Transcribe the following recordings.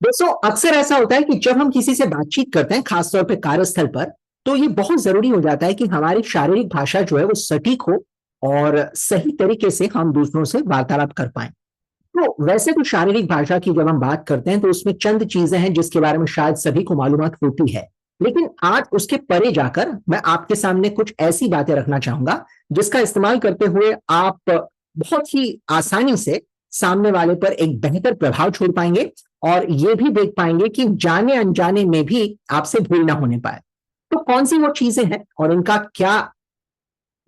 दोस्तों अक्सर ऐसा होता है कि जब हम किसी से बातचीत करते हैं, खासतौर पे कार्यस्थल पर, तो ये बहुत जरूरी हो जाता है कि हमारी शारीरिक भाषा जो है वो सटीक हो और सही तरीके से हम दूसरों से वार्तालाप कर पाए। तो वैसे तो शारीरिक भाषा की जब हम बात करते हैं तो उसमें चंद चीजें हैं जिसके बारे में शायद सभी को मालूमात होती है, लेकिन आज उसके परे जाकर मैं आपके सामने कुछ ऐसी बातें रखना चाहूंगा जिसका इस्तेमाल करते हुए आप बहुत ही आसानी से सामने वाले पर एक बेहतर प्रभाव छोड़ पाएंगे और ये भी देख पाएंगे कि जाने अनजाने में भी आपसे भूल ना होने पाए। तो कौन सी वो चीजें हैं और इनका क्या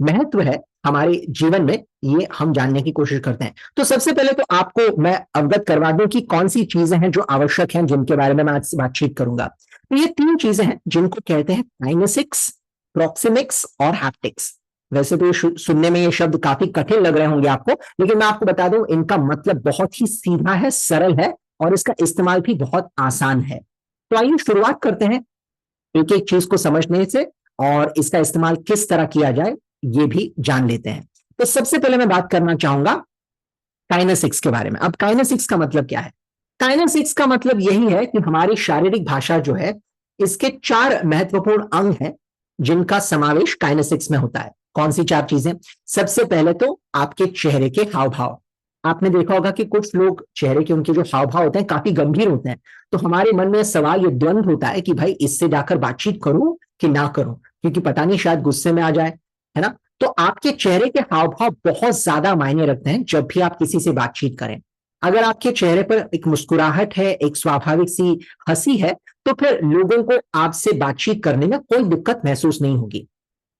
महत्व है हमारे जीवन में, ये हम जानने की कोशिश करते हैं। तो सबसे पहले तो आपको मैं अवगत करवा दूं कि कौन सी चीजें हैं जो आवश्यक हैं, जिनके बारे में मैं आज बातचीत करूंगा। तो ये तीन चीजें हैं जिनको कहते हैं काइनेसिक्स, प्रोक्सिमिक्स और हैप्टिक्स। वैसे तो ये सुनने में ये शब्द काफी कठिन लग रहे होंगे आपको, लेकिन मैं आपको बता दूं इनका मतलब बहुत ही सीधा है, सरल है और इसका इस्तेमाल भी बहुत आसान है। तो आइए शुरुआत करते हैं एक एक चीज को समझने से और इसका इस्तेमाल किस तरह किया जाए ये भी जान लेते हैं। तो सबसे पहले मैं बात करना चाहूंगा काइनेसिक्स के बारे में। अब काइनेसिक्स का मतलब क्या है? काइनेसिक्स का मतलब यही है कि हमारी शारीरिक भाषा जो है, इसके चार महत्वपूर्ण अंग हैं जिनका समावेश काइनेसिक्स में होता है। कौन सी चार चीजें? सबसे पहले तो आपके चेहरे के हाव भाव। आपने देखा होगा कि कुछ लोग चेहरे के उनके जो हाव भाव होते हैं काफी गंभीर होते हैं, तो हमारे मन में सवाल, ये द्वंद होता है कि भाई इससे जाकर बातचीत करूं कि ना करूं, क्योंकि पता नहीं शायद गुस्से में आ जाए, है ना। तो आपके चेहरे के हाव भाव बहुत ज्यादा मायने रखते हैं जब भी आप किसी से बातचीत करें। अगर आपके चेहरे पर एक मुस्कुराहट है, एक स्वाभाविक सी हंसी है, तो फिर लोगों को आपसे बातचीत करने में कोई दिक्कत महसूस नहीं होगी।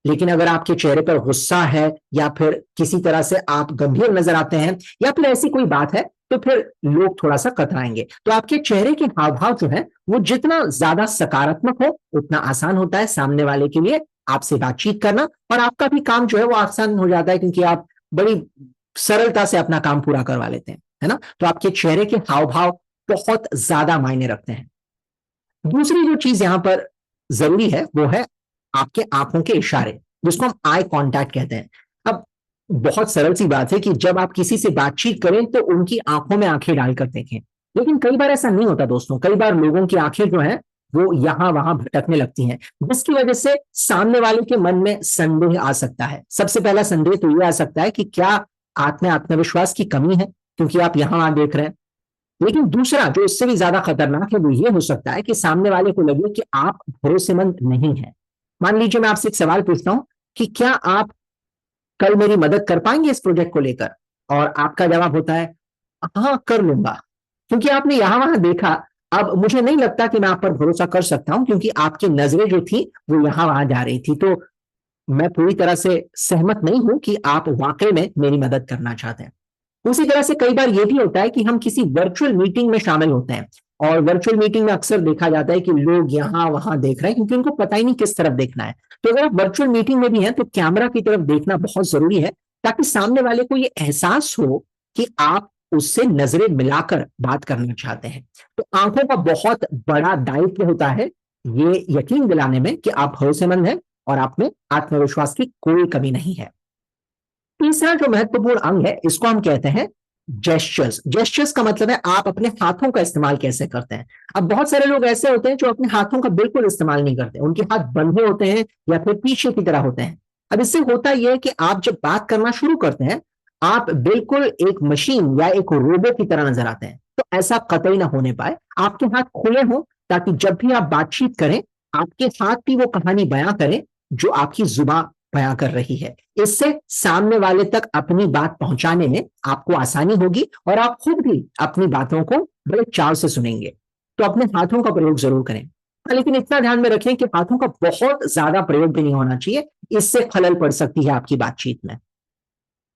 लेकिन अगर आपके चेहरे पर गुस्सा है या फिर किसी तरह से आप गंभीर नजर आते हैं या फिर ऐसी कोई बात है, तो फिर लोग थोड़ा सा कतराएंगे। तो आपके चेहरे के हाव भाव जो है वो जितना ज्यादा सकारात्मक हो उतना आसान होता है सामने वाले के लिए आपसे बातचीत करना, और आपका भी काम जो है वो आसान हो जाता है क्योंकि आप बड़ी सरलता से अपना काम पूरा करवा लेते हैं, है ना। तो आपके चेहरे के हाव भाव बहुत ज्यादा मायने रखते हैं। दूसरी जो चीज यहां पर जरूरी है वो है आपके आंखों के इशारे, जिसको हम आई कांटेक्ट कहते हैं। अब बहुत सरल सी बात है कि जब आप किसी से बातचीत करें तो उनकी आंखों में आंखें डालकर देखें, लेकिन कई बार ऐसा नहीं होता दोस्तों। कई बार लोगों की आंखें जो है वो यहां वहां भटकने लगती हैं, जिसकी वजह से सामने वाले के मन में संदेह आ सकता है। सबसे पहला संदेह तो ये आ सकता है कि क्या आप में आत्मविश्वास की कमी है, क्योंकि आप यहां वहां देख रहे हैं। लेकिन दूसरा जो इससे भी ज्यादा खतरनाक है वो ये हो सकता है कि सामने वाले को लगे कि आप भरोसेमंद नहीं है। मान लीजिए मैं आपसे एक सवाल पूछता हूं कि क्या आप कल मेरी मदद कर पाएंगे इस प्रोजेक्ट को लेकर, और आपका जवाब होता है हाँ कर लूंगा, क्योंकि आपने यहां वहां देखा। अब मुझे नहीं लगता कि मैं आप पर भरोसा कर सकता हूं, क्योंकि आपकी नजरें जो थी वो यहां वहां जा रही थी। तो मैं पूरी तरह से सहमत नहीं हूं कि आप वाकई में मेरी मदद करना चाहते हैं। उसी तरह से कई बार यह भी होता है कि हम किसी वर्चुअल मीटिंग में शामिल होते हैं, और वर्चुअल मीटिंग में अक्सर देखा जाता है कि लोग यहां वहां देख रहे हैं क्योंकि उनको पता ही नहीं किस तरफ देखना है। तो अगर आप वर्चुअल मीटिंग में भी हैं तो कैमरा की तरफ देखना बहुत जरूरी है, ताकि सामने वाले को यह एहसास हो कि आप उससे नजरें मिलाकर बात करना चाहते हैं। तो आंखों का बहुत बड़ा दायित्व होता है ये यकीन दिलाने में कि आप भरोसेमंद हैं और आप में आत्मविश्वास की कोई कमी नहीं है। तीसरा जो महत्वपूर्ण अंग है इसको हम कहते हैं जेस्चर्स। जेस्चर्स का मतलब है आप अपने हाथों का इस्तेमाल कैसे करते हैं। अब बहुत सारे लोग ऐसे होते हैं जो अपने हाथों का बिल्कुल इस्तेमाल नहीं करते, उनके हाथ बंधे होते हैं या फिर पीछे की तरह होते हैं। अब इससे होता यह है कि आप जब बात करना शुरू करते हैं आप बिल्कुल एक मशीन या एक रोबो की तरह नजर आते हैं। तो ऐसा कतई ना होने पाए, आपके हाथ खुले हों, ताकि जब भी आप बातचीत करें आपके हाथ भी वो कहानी बयां करें जो आपकी जुबान बयां कर रही है। इससे सामने वाले तक अपनी बात पहुंचाने में आपको आसानी होगी और आप खुद भी अपनी बातों को बड़े चाव से सुनेंगे। तो अपने हाथों का प्रयोग जरूर करें। लेकिन इतना ध्यान में रखें कि हाथों का बहुत ज्यादा प्रयोग भी नहीं होना चाहिए, इससे खलल पड़ सकती है आपकी बातचीत में।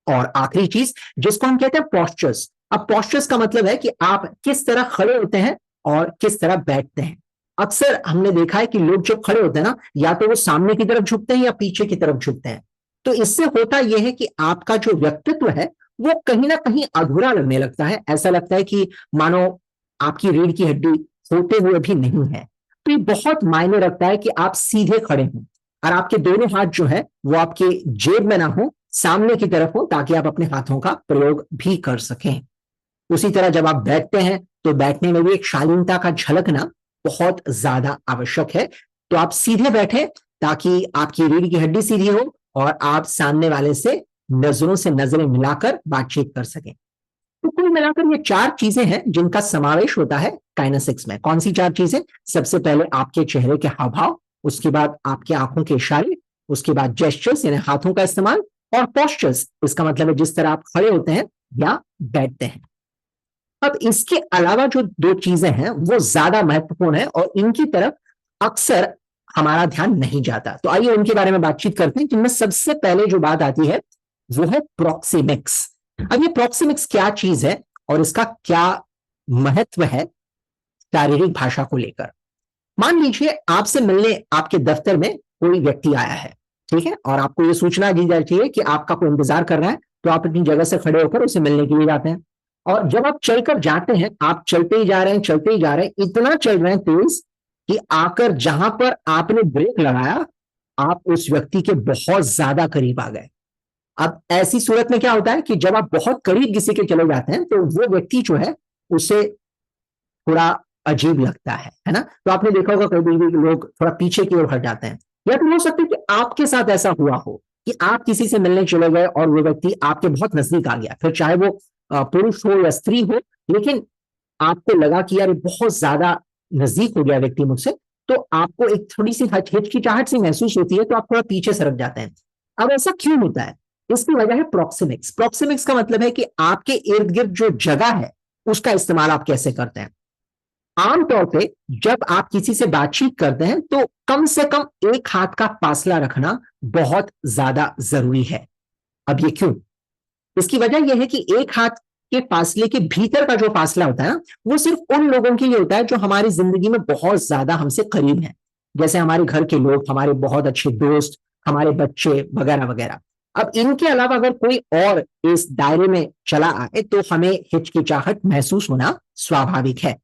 और आखिरी चीज जिसको हम कहते हैं पोस्चर्स। अब पोस्चर्स का मतलब है कि आप किस तरह खड़े होते हैं और किस तरह बैठते हैं। अक्सर हमने देखा है कि लोग जब खड़े होते हैं ना, या तो वो सामने की तरफ झुकते हैं या पीछे की तरफ झुकते हैं। तो इससे होता यह है कि आपका जो व्यक्तित्व है वो कहीं ना कहीं अधूरा लगने लगता है। ऐसा लगता है कि मानो आपकी रीढ़ की हड्डी होते हुए भी नहीं है। तो ये बहुत मायने रखता है कि आप सीधे खड़े हों और आपके दोनों हाथ जो है वो आपके जेब में ना हो, सामने की तरफ हो, ताकि आप अपने हाथों का प्रयोग भी कर सकें। उसी तरह जब आप बैठते हैं तो बैठने में भी एक शालीनता का झलकना बहुत ज्यादा आवश्यक है। तो आप सीधे बैठे ताकि आपकी रीढ़ की हड्डी सीधी हो और आप सामने वाले से नजरों से नजरें मिलाकर बातचीत कर सकें। तो कुल मिलाकर ये 4 चीजें हैं जिनका समावेश होता है काइनेसिक्स में। कौन सी 4 चीजें? सबसे पहले आपके चेहरे के हाव भाव, उसके बाद आपकी आंखों के इशारे, उसके बाद जेस्चर्स यानी हाथों का इस्तेमाल, और पोस्चर्स, इसका मतलब है जिस तरह आप खड़े होते हैं या बैठते हैं। अब इसके अलावा जो 2 चीजें हैं वो ज्यादा महत्वपूर्ण है और इनकी तरफ अक्सर हमारा ध्यान नहीं जाता। तो आइए उनके बारे में बातचीत करते हैं, जिनमें सबसे पहले जो बात आती है वो है प्रॉक्सिमिक्स। अब ये प्रॉक्सिमिक्स क्या चीज है और इसका क्या महत्व है शारीरिक भाषा को लेकर? मान लीजिए आपसे मिलने आपके दफ्तर में कोई व्यक्ति आया है, ठीक है, और आपको ये सूचना दी जाती है कि आपका कोई इंतजार कर रहा है, तो आप अपनी जगह से खड़े होकर उसे मिलने के लिए जाते हैं। और जब आप चलकर जाते हैं, आप चलते ही जा रहे हैं, चलते ही जा रहे हैं, इतना चल रहे हैं तेज कि आकर जहां पर आपने ब्रेक लगाया, आप उस व्यक्ति के बहुत ज्यादा करीब आ गए। अब ऐसी सूरत में क्या होता है कि जब आप बहुत करीब किसी के चले जाते हैं तो वो व्यक्ति जो है उसे थोड़ा अजीब लगता है ना। तो आपने देखा होगा कभी भी लोग थोड़ा पीछे की ओर हट जाते हैं। या तो हो सकता है कि आपके साथ ऐसा हुआ हो कि आप किसी से मिलने चले गए और वो व्यक्ति आपके बहुत नजदीक आ गया, फिर चाहे वो पुरुष हो या स्त्री हो, लेकिन आपको लगा कि यार बहुत ज्यादा नजदीक हो गया व्यक्ति मुझसे, तो आपको एक थोड़ी सी हिचकिचाहट सी महसूस होती है, तो आप थोड़ा पीछे सरक जाते हैं। अब ऐसा क्यों होता है? इसकी वजह है प्रॉक्सिमिक्स। प्रॉक्सिमिक्स का मतलब है कि आपके इर्द गिर्द जो जगह है उसका इस्तेमाल आप कैसे करते हैं। आमतौर पे जब आप किसी से बातचीत करते हैं तो कम से कम एक हाथ का फासला रखना बहुत ज्यादा जरूरी है। अब ये क्यों? इसकी वजह यह है कि एक हाथ के फासले के भीतर का जो फासला होता है ना, वो सिर्फ उन लोगों के लिए होता है जो हमारी जिंदगी में बहुत ज्यादा हमसे करीब हैं, जैसे हमारे घर के लोग, हमारे बहुत अच्छे दोस्त, हमारे बच्चे वगैरह वगैरह। अब इनके अलावा अगर कोई और इस दायरे में चला आए तो हमें हिचकिचाहट महसूस होना स्वाभाविक है।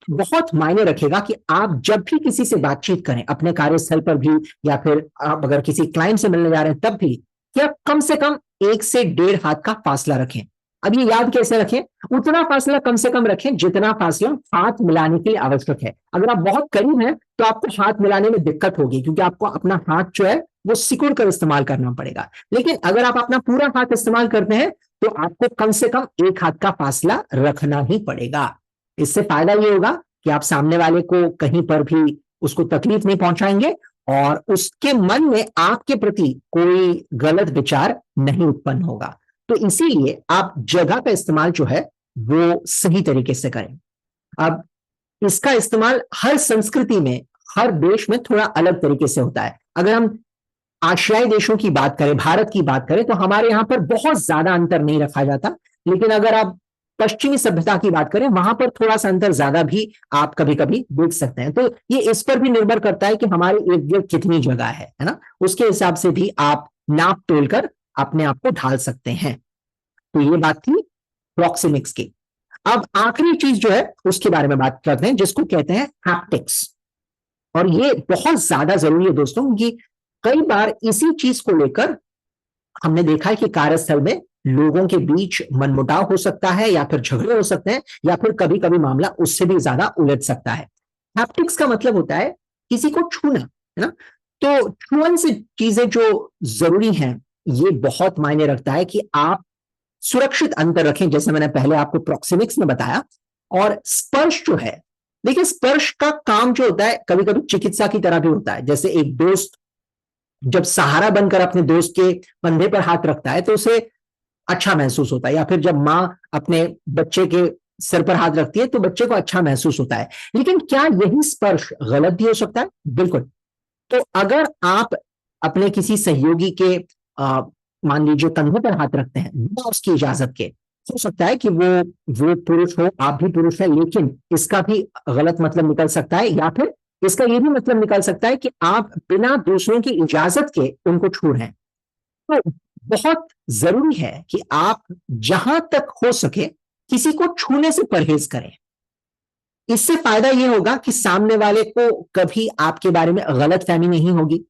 बहुत मायने रखेगा कि आप जब भी किसी से बातचीत करें, अपने कार्यस्थल पर भी या फिर आप अगर किसी क्लाइंट से मिलने जा रहे हैं तब भी, क्या कम से कम 1 से 1.5 हाथ का फासला रखें। अब ये याद कैसे रखें? उतना फासला कम से कम रखें जितना फासला हाथ मिलाने के लिए आवश्यक है। अगर आप बहुत करीब हैं तो आपको हाथ मिलाने में दिक्कत होगी, क्योंकि आपको अपना हाथ जो है वो सिकुड़ कर इस्तेमाल करना पड़ेगा। लेकिन अगर आप अपना पूरा हाथ इस्तेमाल करते हैं तो आपको कम से कम 1 हाथ का फासला रखना ही पड़ेगा। इससे फायदा ये होगा कि आप सामने वाले को कहीं पर भी उसको तकलीफ नहीं पहुंचाएंगे और उसके मन में आपके प्रति कोई गलत विचार नहीं उत्पन्न होगा। तो इसीलिए आप जगह का इस्तेमाल जो है वो सही तरीके से करें। अब इसका इस्तेमाल हर संस्कृति में, हर देश में थोड़ा अलग तरीके से होता है। अगर हम आशियाई देशों की बात करें, भारत की बात करें, तो हमारे यहां पर बहुत ज्यादा अंतर नहीं रखा जाता। लेकिन अगर आप पश्चिमी सभ्यता की बात करें, वहां पर थोड़ा सा अंतर ज्यादा भी आप कभी कभी देख सकते हैं। तो ये इस पर भी निर्भर करता है कि हमारे इर्द गिर्द कितनी जगह है ना, उसके हिसाब से भी आप नाप तोल कर अपने आप को ढाल सकते हैं। तो ये बात थी प्रॉक्सिमिक्स की। अब आखिरी चीज जो है उसके बारे में बात करते हैं, जिसको कहते हैं हैप्टिक्स। और ये बहुत ज्यादा जरूरी है दोस्तों, क्योंकि कई बार इसी चीज को लेकर हमने देखा है कि कार्यस्थल में लोगों के बीच मनमुटाव हो सकता है, या फिर झगड़े हो सकते हैं, या फिर कभी कभी मामला उससे भी ज्यादा उलझ सकता है। हैप्टिक्स का मतलब होता है किसी को छूना, है ना। तो छुअन से चीजें जो जरूरी हैं, ये बहुत मायने रखता है कि आप सुरक्षित अंतर रखें, जैसे मैंने पहले आपको प्रॉक्सिमिक्स में बताया। और स्पर्श जो है, देखिए स्पर्श का काम जो होता है कभी कभी चिकित्सा की तरह भी होता है। जैसे एक दोस्त जब सहारा बनकर अपने दोस्त के कंधे पर हाथ रखता है तो उसे अच्छा महसूस होता है, या फिर जब माँ अपने बच्चे के सिर पर हाथ रखती है तो बच्चे को अच्छा महसूस होता है। लेकिन क्या यही स्पर्श गलत भी हो सकता है? बिल्कुल। तो अगर आप अपने किसी सहयोगी के मान लीजिए कंधे पर हाथ रखते हैं बिना उसकी इजाजत के, हो सकता है कि वो पुरुष हो, आप भी पुरुष है, लेकिन इसका भी गलत मतलब निकल सकता है, या फिर इसका ये भी मतलब निकल सकता है कि आप बिना दूसरों की इजाजत के उनको छू रहे हैं। तो बहुत जरूरी है कि आप जहां तक हो सके किसी को छूने से परहेज करें। इससे फायदा यह होगा कि सामने वाले को कभी आपके बारे में गलतफहमी नहीं होगी।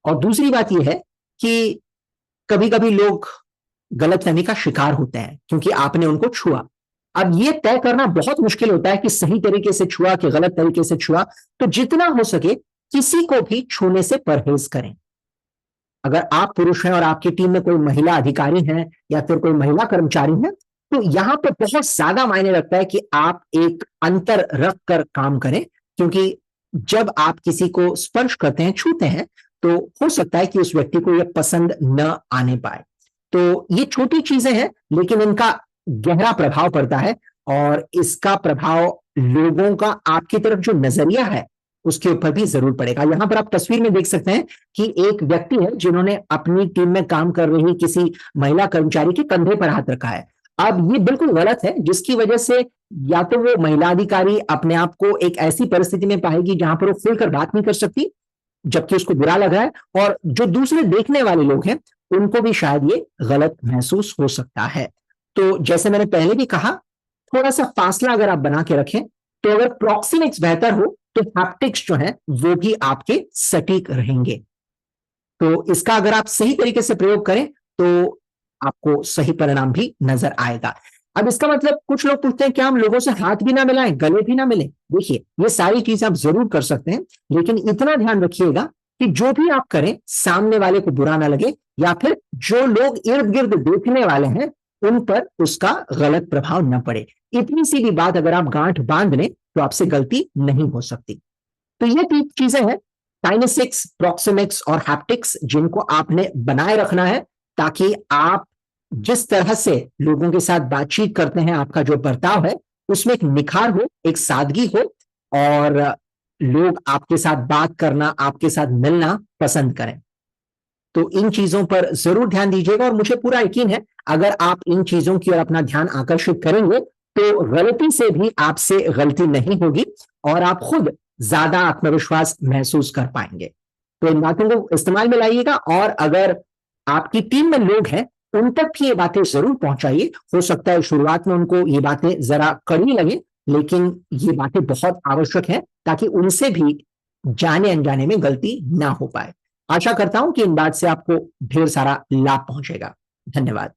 और दूसरी बात यह है कि कभी कभी लोग गलतफहमी का शिकार होते हैं क्योंकि आपने उनको छुआ। अब ये तय करना बहुत मुश्किल होता है कि सही तरीके से छुआ कि गलत तरीके से छुआ, तो जितना हो सके किसी को भी छूने से परहेज करें। अगर आप पुरुष हैं और आपकी टीम में कोई महिला अधिकारी है या फिर कोई महिला कर्मचारी है, तो यहां पर बहुत ज्यादा मायने रखता है कि आप एक अंतर रख कर काम करें, क्योंकि जब आप किसी को स्पर्श करते हैं, छूते हैं, तो हो सकता है कि उस व्यक्ति को यह पसंद न आने पाए। तो ये छोटी चीजें हैं, लेकिन इनका गहरा प्रभाव पड़ता है, और इसका प्रभाव लोगों का आपकी तरफ जो नजरिया है उसके ऊपर भी जरूर पड़ेगा। यहां पर आप तस्वीर में देख सकते हैं कि एक व्यक्ति है जिन्होंने अपनी टीम में काम कर रही किसी महिला कर्मचारी के कंधे पर हाथ रखा है। अब ये बिल्कुल गलत है, जिसकी वजह से या तो वो महिला अधिकारी अपने आप को एक ऐसी परिस्थिति में पाएगी जहां पर वो खुलकर बात नहीं कर सकती, जबकि उसको बुरा लगा है, और जो दूसरे देखने वाले लोग हैं उनको भी शायद ये गलत महसूस हो सकता है। तो जैसे मैंने पहले भी कहा, थोड़ा सा फासला अगर आप बना के रखें, तो अगर प्रॉक्सिमिक्स बेहतर हो तो हैप्टिक्स जो है वो भी आपके सटीक रहेंगे। तो इसका अगर आप सही तरीके से प्रयोग करें तो आपको सही परिणाम भी नजर आएगा। अब इसका मतलब कुछ लोग पूछते हैं क्या हम लोगों से हाथ भी ना मिलाएं, गले भी ना मिलें? देखिए, ये सारी चीजें आप जरूर कर सकते हैं, लेकिन इतना ध्यान रखिएगा कि जो भी आप करें सामने वाले को बुरा ना लगे, या फिर जो लोग इर्द गिर्द देखने वाले हैं उन पर उसका गलत प्रभाव न पड़े। इतनी सी भी बात अगर आप गांठ बांध लें तो आपसे गलती नहीं हो सकती। तो ये तीन चीजें हैं, काइनेसिक्स, प्रॉक्सिमिक्स और हैप्टिक्स, जिनको आपने बनाए रखना है ताकि आप जिस तरह से लोगों के साथ बातचीत करते हैं, आपका जो बर्ताव है उसमें एक निखार हो, एक सादगी हो, और लोग आपके साथ बात करना, आपके साथ मिलना पसंद करें। तो इन चीजों पर जरूर ध्यान दीजिएगा, और मुझे पूरा यकीन है अगर आप इन चीजों की ओर अपना ध्यान आकर्षित करेंगे तो गलती से भी आपसे गलती नहीं होगी और आप खुद ज्यादा आत्मविश्वास महसूस कर पाएंगे। तो इन बातों को इस्तेमाल में लाइएगा, और अगर आपकी टीम में लोग हैं उन तक भी ये बातें जरूर पहुंचाइए। हो सकता है शुरुआत में उनको ये बातें जरा कड़वी लगे, लेकिन ये बातें बहुत आवश्यक है ताकि उनसे भी जाने अनजाने में गलती ना हो पाए। आशा करता हूं कि इन बात से आपको ढेर सारा लाभ पहुंचेगा। धन्यवाद।